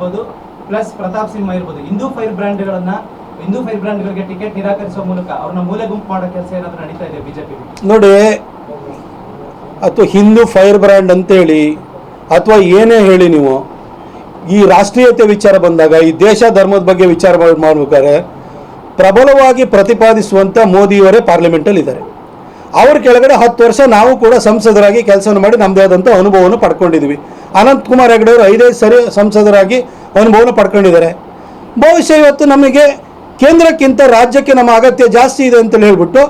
ಇರ್ಬೋದು, ಪ್ಲಸ್ ಪ್ರತಾಪ್ ಸಿಂಹ ಇರ್ಬೋದು, Hindu fire ಬ್ರ್ಯಾಂಡ್ಗಳಿಗೆ ticket ನಿರಾಕರಿಸುವ ಮೂಲಕ ಅವ್ರನ್ನ ಮೂಲೆ ಗುಂಪು ಮಾಡೋ ಕೆಲಸ ಏನಾದರೂ ನಡೀತಾ ಇದೆ ಬಿಜೆಪಿ? ನೋಡಿ, ಅಥವಾ ಹಿಂದೂ ಫೈರ್ ಬ್ರ್ಯಾಂಡ್ ಅಂತೇಳಿ ಅಥವಾ ಏನೇ ಹೇಳಿ ನೀವು ಈ ರಾಷ್ಟ್ರೀಯತೆ ವಿಚಾರ ಬಂದಾಗ ಈ ದೇಶ ಧರ್ಮದ ಬಗ್ಗೆ ವಿಚಾರ ಮಾಡ್ಬೇಕಾದ್ರೆ ಪ್ರಬಲವಾಗಿ ಪ್ರತಿಪಾದಿಸುವಂಥ ಮೋದಿಯವರೇ ಪಾರ್ಲಿಮೆಂಟಲ್ಲಿ ಇದ್ದಾರೆ. ಅವ್ರ ಕೆಳಗಡೆ 10 ವರ್ಷ ನಾವು ಕೂಡ ಸಂಸದರಾಗಿ ಕೆಲಸವನ್ನು ಮಾಡಿ ನಮ್ಮದೇ ಆದಂಥ ಅನುಭವವನ್ನು ಪಡ್ಕೊಂಡಿದ್ದೀವಿ. ಅನಂತಕುಮಾರ್ ಹೆಗಡೆ ಅವರು 5 ಸರಿ ಸಂಸದರಾಗಿ ಅನುಭವವನ್ನು ಪಡ್ಕೊಂಡಿದ್ದಾರೆ. ಬಹುಶಃ ಇವತ್ತು ನಮಗೆ ಕೇಂದ್ರಕ್ಕಿಂತ ರಾಜ್ಯಕ್ಕೆ ನಮ್ಮ ಅಗತ್ಯ ಜಾಸ್ತಿ ಇದೆ ಅಂತೇಳಿ ಹೇಳ್ಬಿಟ್ಟು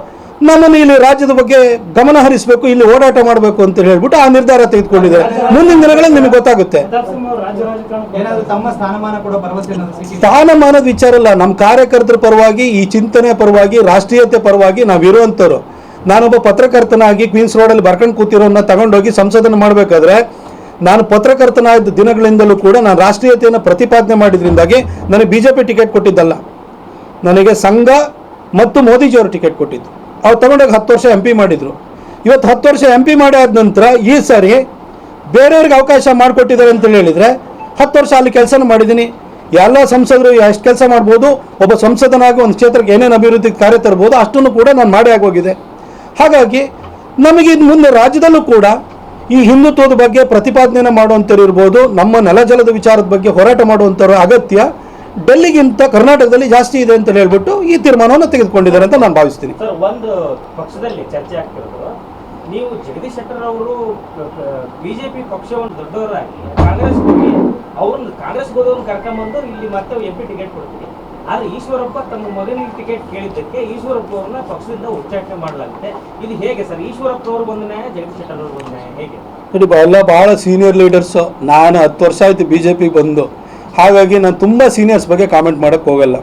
ನಮ್ಮನ್ನು ಇಲ್ಲಿ ರಾಜ್ಯದ ಬಗ್ಗೆ ಗಮನ ಹರಿಸಬೇಕು, ಇಲ್ಲಿ ಓಡಾಟ ಮಾಡಬೇಕು ಅಂತ ಹೇಳ್ಬಿಟ್ಟು ಆ ನಿರ್ಧಾರ ತೆಗೆದುಕೊಂಡಿದ್ದಾರೆ. ಮುಂದಿನ ದಿನಗಳಲ್ಲಿ ನಿಮಗೆ ಗೊತ್ತಾಗುತ್ತೆ. ಸ್ಥಾನಮಾನದ ವಿಚಾರ ಅಲ್ಲ, ನಮ್ಮ ಕಾರ್ಯಕರ್ತರ ಪರವಾಗಿ, ಈ ಚಿಂತನೆ ಪರವಾಗಿ, ರಾಷ್ಟ್ರೀಯತೆ ಪರವಾಗಿ ನಾವಿರುವಂಥವ್ರು. ನಾನೊಬ್ಬ ಪತ್ರಕರ್ತನಾಗಿ ಕ್ವೀನ್ಸ್ ರೋಡಲ್ಲಿ ಬರ್ಕೊಂಡು ಕೂತಿರೋನ್ನ ತಗೊಂಡೋಗಿ ಸಂಸದನ ಮಾಡಬೇಕಾದ್ರೆ ನಾನು ಪತ್ರಕರ್ತನಾದ ದಿನಗಳಿಂದಲೂ ಕೂಡ ನಾನು ರಾಷ್ಟ್ರೀಯತೆಯನ್ನು ಪ್ರತಿಪಾದನೆ ಮಾಡಿದ್ರಿಂದಾಗಿ ನನಗೆ BJP ಟಿಕೆಟ್ ಕೊಟ್ಟಿದ್ದಲ್ಲ, ನನಗೆ ಸಂಘ ಮತ್ತು ಮೋದಿಜಿಯವರು ಟಿಕೆಟ್ ಕೊಟ್ಟಿದ್ದು. ಅವ್ರು ತಗೊಂಡೋಗಿ 10 ವರ್ಷ MP ಮಾಡಿದರು. ಇವತ್ತು 10 ವರ್ಷ MP ಮಾಡಿ ಆದ ನಂತರ ಈ ಸಾರಿ ಬೇರೆಯವ್ರಿಗೆ ಅವಕಾಶ ಮಾಡಿಕೊಟ್ಟಿದ್ದಾರೆ ಅಂತೇಳಿ ಹೇಳಿದರೆ 10 ವರ್ಷ ಅಲ್ಲಿ ಕೆಲಸನ ಮಾಡಿದ್ದೀನಿ. ಎಲ್ಲ ಸಂಸದರು ಎಷ್ಟು ಕೆಲಸ ಮಾಡ್ಬೋದು, ಒಬ್ಬ ಸಂಸದನಾಗಿ ಒಂದು ಕ್ಷೇತ್ರಕ್ಕೆ ಏನೇನು ಅಭಿವೃದ್ಧಿ ಕಾರ್ಯ ತರ್ಬೋದು ಅಷ್ಟನ್ನು ಕೂಡ ನಾನು ಮಾಡಿ ಆಗೋಗಿದೆ. ಹಾಗಾಗಿ ನಮಗೆ ಇದು ಮುಂದೆ ರಾಜ್ಯದಲ್ಲೂ ಕೂಡ ಈ ಹಿಂದುತ್ವದ ಬಗ್ಗೆ ಪ್ರತಿಪಾದನೆಯನ್ನು ಮಾಡುವಂಥವ್ರು ಇರ್ಬೋದು, ನಮ್ಮ ನೆಲಜಲದ ವಿಚಾರದ ಬಗ್ಗೆ ಹೋರಾಟ ಮಾಡುವಂಥವ್ರ ಅಗತ್ಯ ಡೆಲ್ಲಿಗಿಂತ ಕರ್ನಾಟಕದಲ್ಲಿ ಜಾಸ್ತಿ ಇದೆ ಅಂತ ಹೇಳ್ಬಿಟ್ಟು ಈ ತೀರ್ಮಾನವನ್ನು ತೆಗೆದುಕೊಂಡಿದ್ದಾರೆ ಅಂತ ನಾನು ಭಾವಿಸ್ತೀನಿ. ಸರ್, ಒಂದು ಪಕ್ಷದಲ್ಲಿ ಚರ್ಚೆ ಆಗ್ತಿರೋದು, ನೀವು ಜಗದೀಶ್ ಶೆಟ್ಟರ್ ಅವರು ಬಿಜೆಪಿ ಪಕ್ಷವನ್ನು ದೊಡ್ಡವರಾಗಿ ಕಾಂಗ್ರೆಸ್ ಹೋದವ್ರನ್ನ ಕರ್ಕೊಂಡ್ಬಂದು ಇಲ್ಲಿ ಮತ್ತೆ MP ಟಿಕೆಟ್ ಕೊಡ್ತೀವಿ. ಆದ್ರೆ ಈಶ್ವರಪ್ಪ ತಮ್ಮ ಮಗನಿಗೆ ಟಿಕೆಟ್ ಕೇಳಿದ್ದಕ್ಕೆ ಈಶ್ವರಪ್ಪ ಅವ್ರನ್ನ ಪಕ್ಷದಿಂದ ಉಚ್ಚಾಟನೆ ಮಾಡಲಾಗುತ್ತೆ. ಇದು ಹೇಗೆ ಸರ್? ಈಶ್ವರಪ್ಪ ಅವರು ಬಂದ ನ್ಯಾಯ, ಜಗದೀಶ್ ಶೆಟ್ಟರ್ ಅವರು ಬಂದ ನ್ಯಾಯ ಹೇಗೆ? ನೋಡಿ, ಎಲ್ಲ ಭಾಳ ಸೀನಿಯರ್ ಲೀಡರ್ಸು. ನಾನು 10 ವರ್ಷ ಆಯಿತು BJPಗೆ ಬಂದು, ಹಾಗಾಗಿ ನಾನು ತುಂಬ ಸೀನಿಯರ್ಸ್ ಬಗ್ಗೆ ಕಾಮೆಂಟ್ ಮಾಡೋಕ್ಕೆ ಹೋಗಲ್ಲ.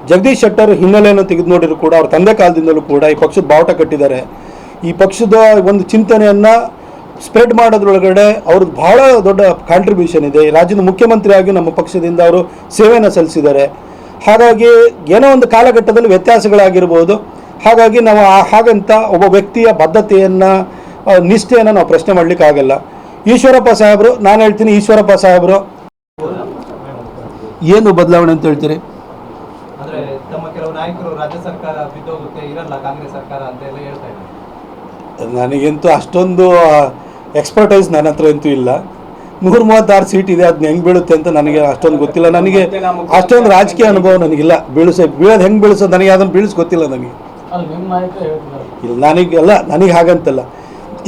ಜಗದೀಶ್ ಶೆಟ್ಟರ್ ಹಿನ್ನೆಲೆಯನ್ನು ತೆಗೆದು ನೋಡಿದ್ರು ಕೂಡ ಅವ್ರ ತಂದೆ ಕಾಲದಿಂದಲೂ ಕೂಡ ಈ ಪಕ್ಷದ ಬಾವುಟ ಕಟ್ಟಿದ್ದಾರೆ. ಈ ಪಕ್ಷದ ಒಂದು ಚಿಂತನೆಯನ್ನು ಸ್ಪ್ರೆಡ್ ಮಾಡೋದ್ರೊಳಗಡೆ ಅವ್ರದ್ದು ಭಾಳ ದೊಡ್ಡ ಕಾಂಟ್ರಿಬ್ಯೂಷನ್ ಇದೆ. ರಾಜ್ಯದ ಮುಖ್ಯಮಂತ್ರಿಯಾಗಿ ನಮ್ಮ ಪಕ್ಷದಿಂದ ಅವರು ಸೇವೆಯನ್ನು ಸಲ್ಲಿಸಿದ್ದಾರೆ. ಹಾಗಾಗಿ ಏನೋ ಒಂದು ಕಾಲಘಟ್ಟದಲ್ಲಿ ವ್ಯತ್ಯಾಸಗಳಾಗಿರ್ಬೋದು. ಹಾಗಾಗಿ ನಾವು ಹಾಗಂತ ಒಬ್ಬ ವ್ಯಕ್ತಿಯ ಬದ್ಧತೆಯನ್ನು, ನಿಷ್ಠೆಯನ್ನು ನಾವು ಪ್ರಶ್ನೆ ಮಾಡಲಿಕ್ಕಾಗಲ್ಲ. ಈಶ್ವರಪ್ಪ ಸಾಹೇಬರು, ನಾನು ಹೇಳ್ತೀನಿ, ಈಶ್ವರಪ್ಪ ಸಾಹೇಬರು ಏನು ಬದಲಾವಣೆ ಅಂತ ಹೇಳ್ತೀರಿ? ಅಂದ್ರೆ ತಮ್ಮ ಕೆಲವು ನಾಯಕರು ರಾಜ್ಯ ಸರ್ಕಾರ ಬಿದ್ದೋಗುತ್ತೆ, ಇರಲ್ಲ ಕಾಂಗ್ರೆಸ್ ಸರ್ಕಾರ ಅಂತ ಎಲ್ಲ ಹೇಳ್ತಾ ಇದ್ದಾರೆ. ನನಗಂತೂ ಅಷ್ಟೊಂದು ಎಕ್ಸ್ಪರ್ಟೈಸ್ ನನ್ನ ಹತ್ರ ಅಂತೂ ಇಲ್ಲ. 136 ಸೀಟ್ ಇದೆ, ಅದನ್ನ ಹೆಂಗೆ ಬೀಳುತ್ತೆ ಅಂತ ನನಗೆ ಅಷ್ಟೊಂದು ಗೊತ್ತಿಲ್ಲ. ನನಗೆ ಅಷ್ಟೊಂದು ರಾಜಕೀಯ ಅನುಭವ ನನಗಿಲ್ಲ. ಬೀಳೋದು ಹೆಂಗೆ ಬೀಳಿಸೋದು ನನಗೆ ಅದನ್ನು ಬೀಳಿಸ್ ಗೊತ್ತಿಲ್ಲ ನನಗೆ. ಇಲ್ಲ, ನನಗೆ ಹಾಗಂತಲ್ಲ.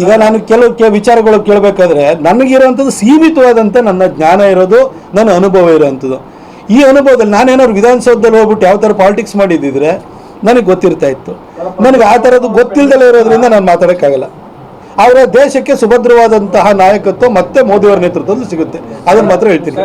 ಈಗ ನಾನು ಕೆಲವು ವಿಚಾರಗಳು ಕೇಳಬೇಕಾದ್ರೆ ನನಗಿರೋವಂಥದ್ದು ಸೀಮಿತವಾದಂಥ ನನ್ನ ಜ್ಞಾನ ಇರೋದು, ನನ್ನ ಅನುಭವ ಇರೋವಂಥದ್ದು. ಈ ಅನುಭವದಲ್ಲಿ ನಾನೇನಾದ್ರು ವಿಧಾನಸೌಧದಲ್ಲಿ ಹೋಗ್ಬಿಟ್ಟು ಯಾವ ಥರ ಪಾಲಿಟಿಕ್ಸ್ ಮಾಡಿದ್ದಿದ್ರೆ ನನಗೆ ಗೊತ್ತಿರ್ತಾ ಇತ್ತು. ನನಗೆ ಆ ಥರದ್ದು ಗೊತ್ತಿಲ್ಲದಲ್ಲೇ ಇರೋದ್ರಿಂದ ನಾನು ಮಾತಾಡೋಕ್ಕಾಗಲ್ಲ. ಆದರೆ ದೇಶಕ್ಕೆ ಸುಭದ್ರವಾದಂತಹ ನಾಯಕತ್ವ ಮತ್ತೆ ಮೋದಿಯವರ ನೇತೃತ್ವದಲ್ಲಿ ಸಿಗುತ್ತೆ, ಅದನ್ನು ಮಾತ್ರ ಹೇಳ್ತೀನಿ.